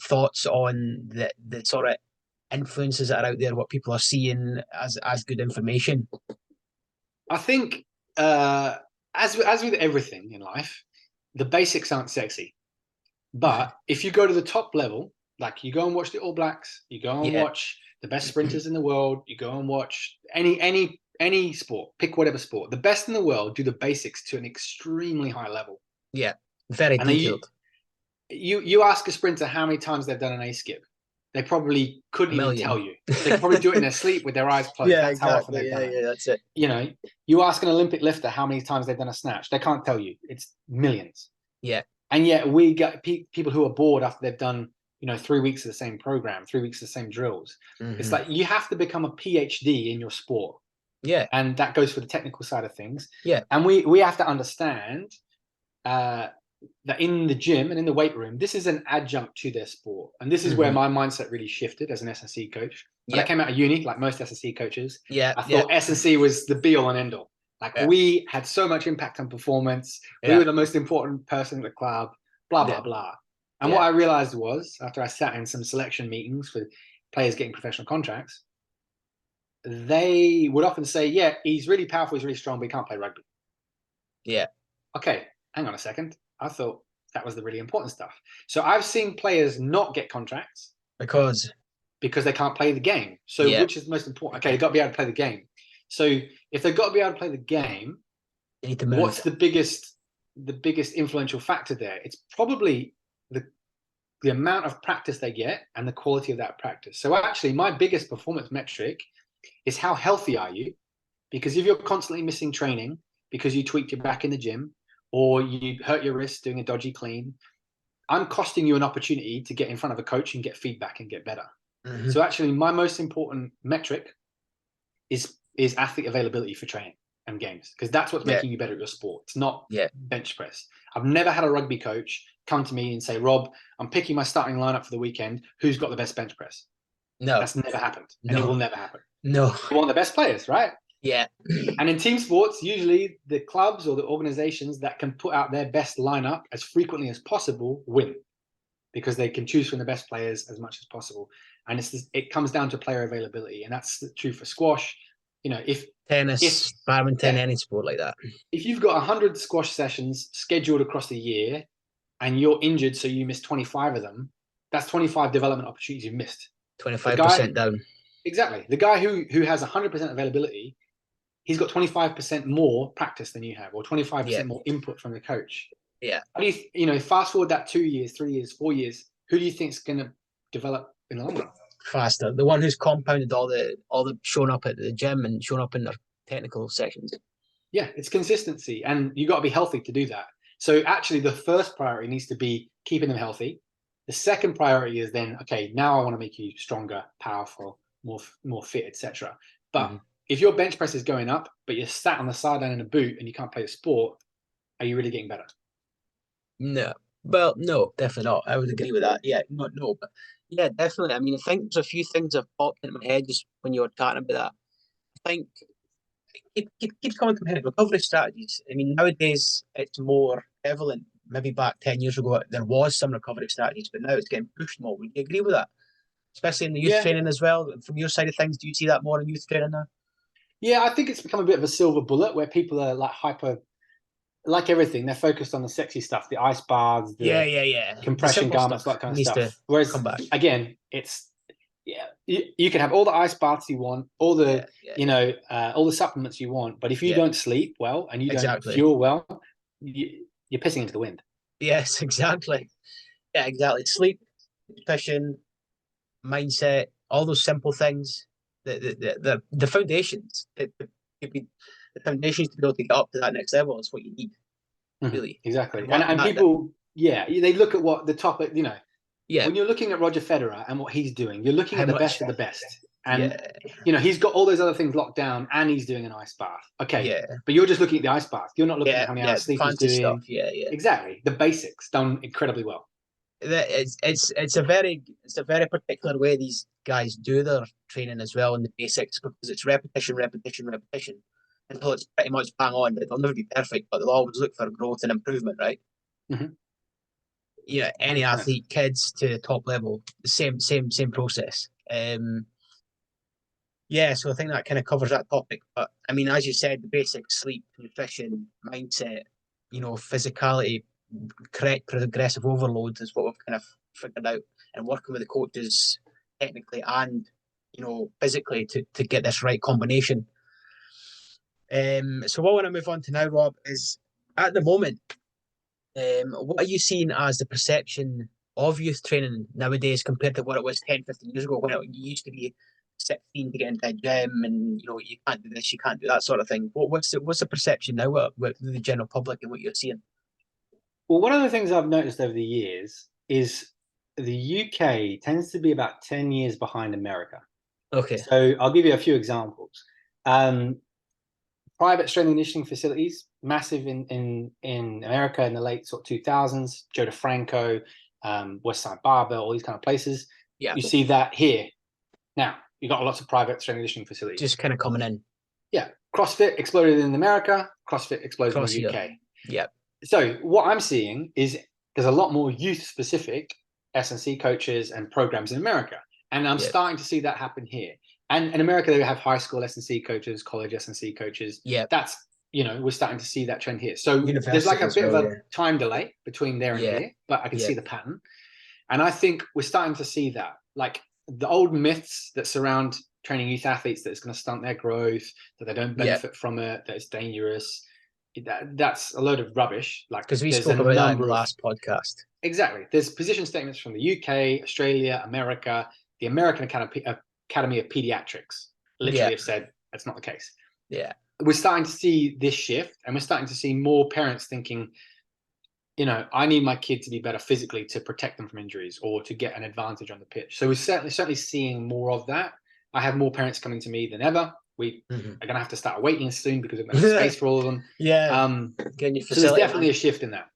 thoughts on the sort of influences that are out there, what people are seeing as good information? I think as with everything in life, the basics aren't sexy. But if you go to the top level, like you go and watch the All Blacks, you go and watch the best sprinters in the world, you go and watch any sport, pick whatever sport, the best in the world do the basics to an extremely high level. Yeah, very detailed. You ask a sprinter how many times they've done an A-skip, they probably couldn't even tell you. They could probably do it in their sleep with their eyes closed. That's exactly how often they've done it. Yeah, that's it. You ask an Olympic lifter how many times they've done a snatch, they can't tell you. It's millions. Yeah. And yet we get people who are bored after they've done 3 weeks of the same program, 3 weeks of the same drills. It's like you have to become a PhD in your sport. Yeah. And that goes for the technical side of things. Yeah. And we have to understand that in the gym and in the weight room, this is an adjunct to their sport. And this is where my mindset really shifted as an S&C coach. When I came out of uni, like most S&C coaches, I thought S&C was the be-all and end-all. Like we had so much impact on performance. We were the most important person at the club, blah, blah, blah. And what I realized was, after I sat in some selection meetings for players getting professional contracts, they would often say, yeah, he's really powerful, he's really strong, but he can't play rugby. Yeah. Okay, hang on a second. I thought that was the really important stuff. So I've seen players not get contracts because they can't play the game. So which is the most important? Okay, they've got to be able to play the game. So if they've got to be able to play the game, they need to move. What's the biggest influential factor there? It's probably the amount of practice they get and the quality of that practice. So actually, my biggest performance metric is how healthy are you? Because if you're constantly missing training because you tweaked your back in the gym or you hurt your wrist doing a dodgy clean, I'm costing you an opportunity to get in front of a coach and get feedback and get better. So actually, my most important metric is athlete availability for training and games, because that's what's making you better at your sport. It's not bench press. I've never had a rugby coach come to me and say, Rob, I'm picking my starting lineup for the weekend. Who's got the best bench press? No. That's never happened. And it will never happen. No. You want the best players, right? Yeah. And in team sports, usually the clubs or the organizations that can put out their best lineup as frequently as possible win, because they can choose from the best players as much as possible. And it comes down to player availability. And that's true for squash. If tennis, badminton, any sport like that. If you've got 100 squash sessions scheduled across the year and you're injured, so you miss 25 of them, That's 25 development opportunities you've missed. 25% down. Exactly. The guy who has 100% availability, he's got 25% more practice than you have, or 25% more input from the coach. Yeah. How do you fast forward that 2 years, 3 years, 4 years, who do you think is going to develop in the long run? Faster. The one who's compounded all the showing up at the gym and showing up in their technical sections. Yeah, it's consistency, and you got to be healthy to do that. So actually, the first priority needs to be keeping them healthy. The second priority is then, okay, now I want to make you stronger, powerful, more fit, etc. But if your bench press is going up, but you're sat on the sideline in a boot and you can't play the sport, are you really getting better? No. Well, no, definitely not. I would agree with that. Yeah, no, but yeah, definitely. I mean, I think there's a few things that popped into my head just when you were talking about that. I think it keeps coming to my head. Recovery strategies. I mean, nowadays it's more prevalent. Maybe back 10 years ago, there was some recovery strategies, but now it's getting pushed more. Would you agree with that? Especially in the youth training as well. From your side of things, do you see that more in youth training now? Yeah, I think it's become a bit of a silver bullet where people are like everything, they're focused on the sexy stuff, the ice baths, the compression garments, that kind of stuff. Whereas, again, it's you can have all the ice baths you want, all the all the supplements you want, but if you don't sleep well and you don't fuel well, you're pissing into the wind. Yes, exactly. Yeah, exactly. Sleep, nutrition, mindset, all those simple things. The foundations. The foundations to be able to get up to that next level is what you need. Really. Exactly. And people, they look at what the top, when you're looking at Roger Federer and what he's doing, you're looking at the best of the best. And, he's got all those other things locked down and he's doing an ice bath. Okay. But you're just looking at the ice bath. You're not looking at how many hours sleep he's doing. Stuff. Exactly. The basics done incredibly well. It's a very particular way these guys do their training as well in the basics, because it's repetition until it's pretty much bang on. They'll never be perfect, but they'll always look for growth and improvement, right? Any athlete, kids to the top level, same process. So I think that kind of covers that topic. But I mean, as you said, the basics: sleep, nutrition, mindset, physicality, correct progressive overload is what we've kind of figured out, and working with the coaches technically and physically to get this right combination. So what I want to move on to now, Rob, is at the moment, what are you seeing as the perception of youth training nowadays compared to what it was 10, 15 years ago, when it used to be 16 to get into a gym and you can't do this, you can't do that sort of thing? What's the perception now with the general public and what you're seeing? Well, one of the things I've noticed over the years is the UK tends to be about 10 years behind America. Okay. So I'll give you a few examples. Private strength and conditioning facilities, massive in America in the late sort of 2000s, Joe DeFranco, Westside Barbell, all these kind of places. Yeah. You see that here. Now, you've got lots of private strength and conditioning facilities. Just kind of coming in. Yeah. CrossFit exploded in America. CrossFit exploded in the UK. Yeah. So what I'm seeing is there's a lot more youth-specific S&C coaches and programs in America. And I'm starting to see that happen here. And in America, they have high school S&C coaches, college S&C coaches. Yeah. That's, we're starting to see that trend here. So there's like a bit of a time delay between there and here, but I can see the pattern. And I think we're starting to see that. Like the old myths that surround training youth athletes, that it's going to stunt their growth, that they don't benefit from it, that it's dangerous. That's a load of rubbish. Like, because we spoke about that in the last podcast. Exactly. There's position statements from the UK, Australia, America, the American Academy of Pediatrics literally have said that's not the case. Yeah. We're starting to see this shift, and we're starting to see more parents thinking, I need my kid to be better physically to protect them from injuries or to get an advantage on the pitch. So we're certainly seeing more of that. I have more parents coming to me than ever. We are going to have to start waiting soon because we don't have space for all of them. Yeah. So there's definitely a shift in that.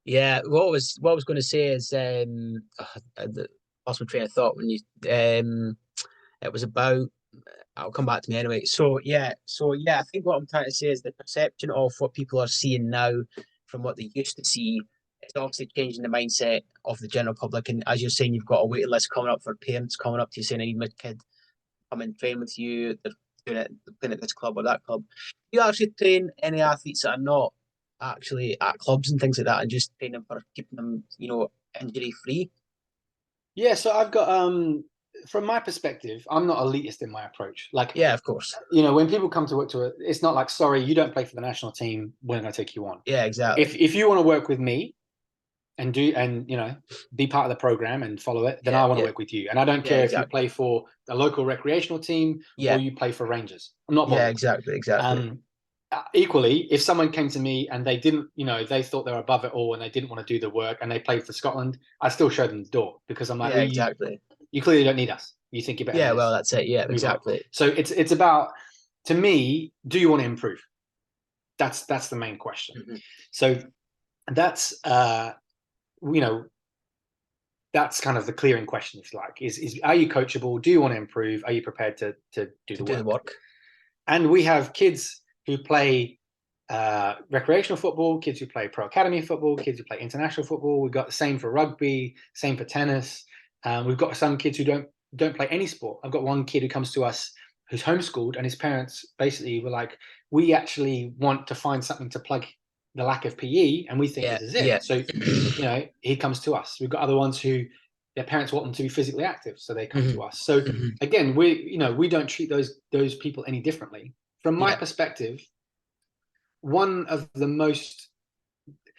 Yeah. What I was going to say is, lost my train of thought when you it was about, I'll come back to me anyway. So I think what I'm trying to say is the perception of what people are seeing now from what they used to see is obviously changing the mindset of the general public. And as you're saying, you've got a waiting list coming up for parents coming up to you saying, I need my kid come and train with you. They're playing at this club or that club. Do you actually train any athletes that are not actually at clubs and things like that, and just train them for keeping them, injury free? Yeah, so I've got from my perspective, I'm not elitist in my approach. Like, Yeah, of course. when people come to work it's not like, sorry, you don't play for the national team, we're going to take you on. Yeah, exactly. If you want to work with me and be part of the program and follow it, then I want to work with you. And I don't care if you play for the local recreational team or you play for Rangers. I'm not bothered. Yeah, exactly. Equally, if someone came to me and they didn't, they thought they were above it all and they didn't want to do the work and they played for Scotland, I still show them the door, because I'm like, yeah, exactly. You clearly don't need us. You think you're better. Yeah, well, that's it. Yeah, exactly. So it's about, to me, do you want to improve? That's the main question. Mm-hmm. So that's that's kind of the clearing question, if you like, is are you coachable? Do you want to improve? Are you prepared to do the work? And we have kids who play recreational football, kids who play pro academy football, kids who play international football. We've got the same for rugby, same for tennis. We've got some kids who don't play any sport. I've got one kid who comes to us who's homeschooled, and his parents basically were like, we actually want to find something to plug the lack of PE, and we think this is it. Yeah. So, he comes to us. We've got other ones who their parents want them to be physically active, so they come to us. So again, we don't treat those people any differently. From my perspective, one of the most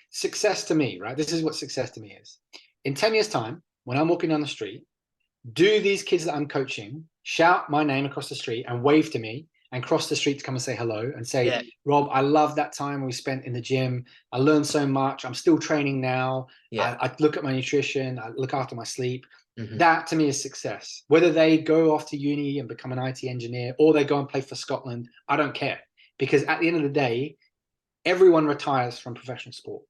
success to me, right? This is what success to me is. In 10 years' time, when I'm walking down the street, do these kids that I'm coaching shout my name across the street and wave to me and cross the street to come and say hello and say, Rob, I love that time we spent in the gym. I learned so much. I'm still training now. I look at my nutrition. I look after my sleep. That to me is success. Whether they go off to uni and become an IT engineer or they go and play for Scotland, I don't care. Because at the end of the day, everyone retires from professional sport.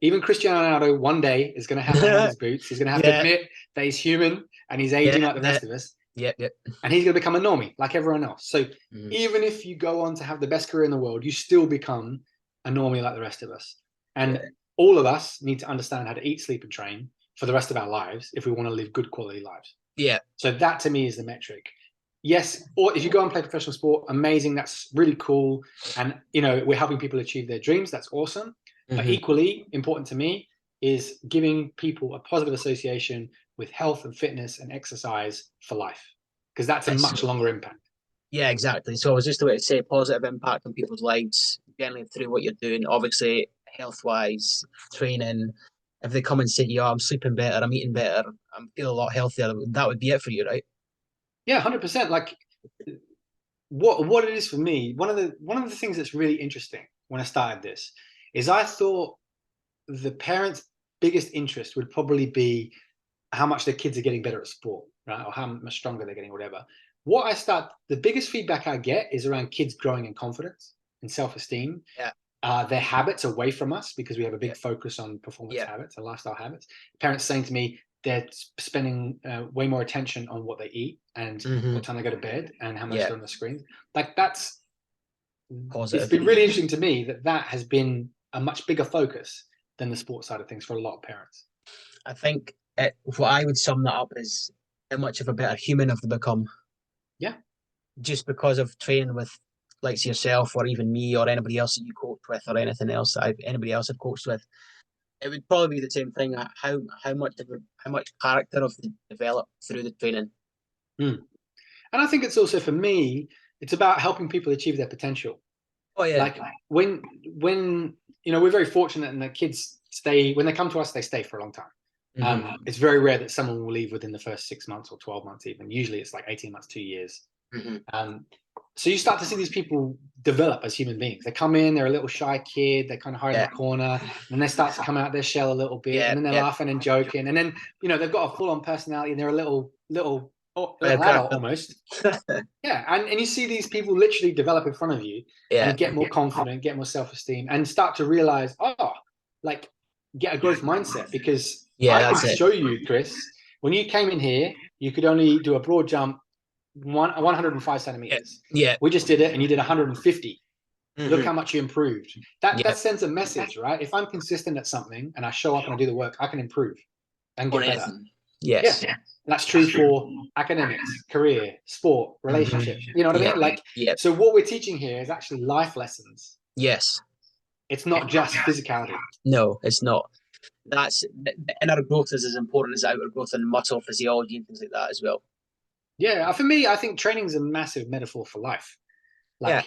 Even Cristiano Ronaldo one day is going to have to hang his boots. He's going to have to admit that he's human and he's aging like the rest of us. And he's going to become a normie like everyone else. So even if you go on to have the best career in the world, you still become a normie like the rest of us. And all of us need to understand how to eat, sleep, and train for the rest of our lives if we want to live good quality lives. Yeah. So that to me is the metric. Yes, or if you go and play professional sport, amazing. That's really cool. And, we're helping people achieve their dreams. That's awesome. But equally important to me is giving people a positive association with health and fitness and exercise for life, because that's a much longer impact. Yeah, exactly. So I was just about to say positive impact on people's lives, generally through what you're doing. Obviously, health-wise, training. If they come and say, I'm sleeping better, I'm eating better, I'm feeling a lot healthier, that would be it for you, right? Yeah, 100%. Like what it is for me, one of the things that's really interesting when I started this is I thought the parents' biggest interest would probably be how much their kids are getting better at sport, right? Or how much stronger they're getting, whatever. The biggest feedback I get is around kids growing in confidence and self-esteem. Yeah. Their habits away from us, because we have a big focus on performance habits and lifestyle habits. Parents saying to me they're spending way more attention on what they eat and what time they go to bed and how much they're on the screen. Like that's positive. It's been really interesting to me that has been a much bigger focus than the sports side of things for a lot of parents. I think what I would sum that up is how much of a better human have they become. Yeah. Just because of training with like yourself or even me or anybody else that you coach with or anything else that anybody else I've coached with, it would probably be the same thing. How much character have they developed through the training. And I think it's also, for me, it's about helping people achieve their potential. Oh yeah. Like when we're very fortunate in that kids when they come to us, they stay for a long time. It's very rare that someone will leave within the first 6 months or 12 months even. Usually it's like 18 months, 2 years. So you start to see these people develop as human beings. They come in, they're a little shy kid, they kind of hide in the corner, and they start to come out their shell a little bit, and then they're laughing and joking, and then they've got a full-on personality, and they're a little adult almost. And you see these people literally develop in front of you and get more confident, get more self-esteem, and start to realize, get a growth mindset, because I can show you, Chris, when you came in here, you could only do a broad jump 105 centimeters. We just did it and you did 150. Look how much you improved. That sends a message, right? If I'm consistent at something and I show up and I do the work, I can improve and get better. Yes. Yeah. That's true for academics, career, sport, relationships. You know what I mean? So what we're teaching here is actually life lessons. Yes. It's not just physicality. No, it's not. that's the inner growth is as important as outer growth in muscle physiology and things like that as well. Yeah, for me, I think training is a massive metaphor for life. Like,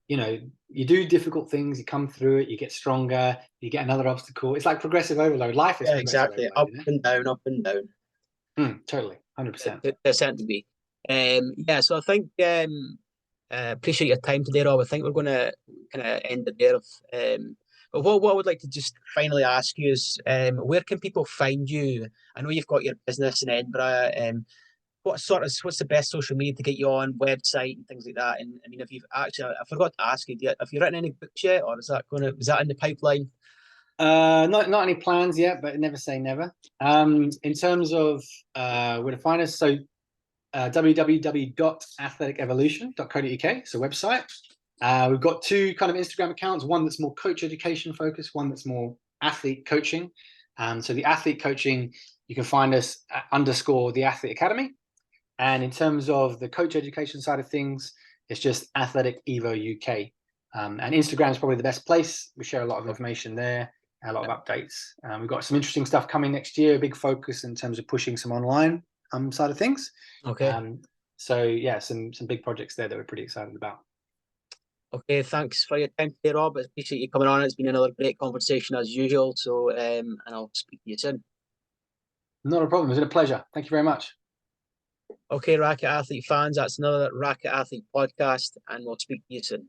you know, you do difficult things, you come through it, you get stronger, you get another obstacle. It's like progressive overload. Life is progressive Exactly. overload, Up you know? and down, up and down. Totally, 100%. To a certain degree. So I think appreciate your time today, Rob. I think we're going to kind of end it there. But what I would like to just finally ask you is, where can people find you? I know you've got your business in Edinburgh. What's the best social media to get you on, website and things like that? And I mean, if you've actually, I forgot to ask you, have you written any books yet, or is that in the pipeline? Not any plans yet, but never say never. In terms of where to find us, so www.athleticevolution.co.uk, so website. We've got two kind of Instagram accounts, one that's more coach education focused, one that's more athlete coaching. So the athlete coaching, you can find us at _ the Athlete Academy. And in terms of the coach education side of things, it's just Athletic Evo UK. And Instagram is probably the best place. We share a lot of information there, a lot of updates. We've got some interesting stuff coming next year, a big focus in terms of pushing some online side of things. Okay. So yeah, some big projects there that we're pretty excited about. Okay, thanks for your time today, Rob. I appreciate you coming on. It's been another great conversation as usual. So, and I'll speak to you soon. Not a problem. It's been a pleasure. Thank you very much. Okay, Racket Athlete fans, that's another Racket Athlete podcast, and we'll speak to you soon.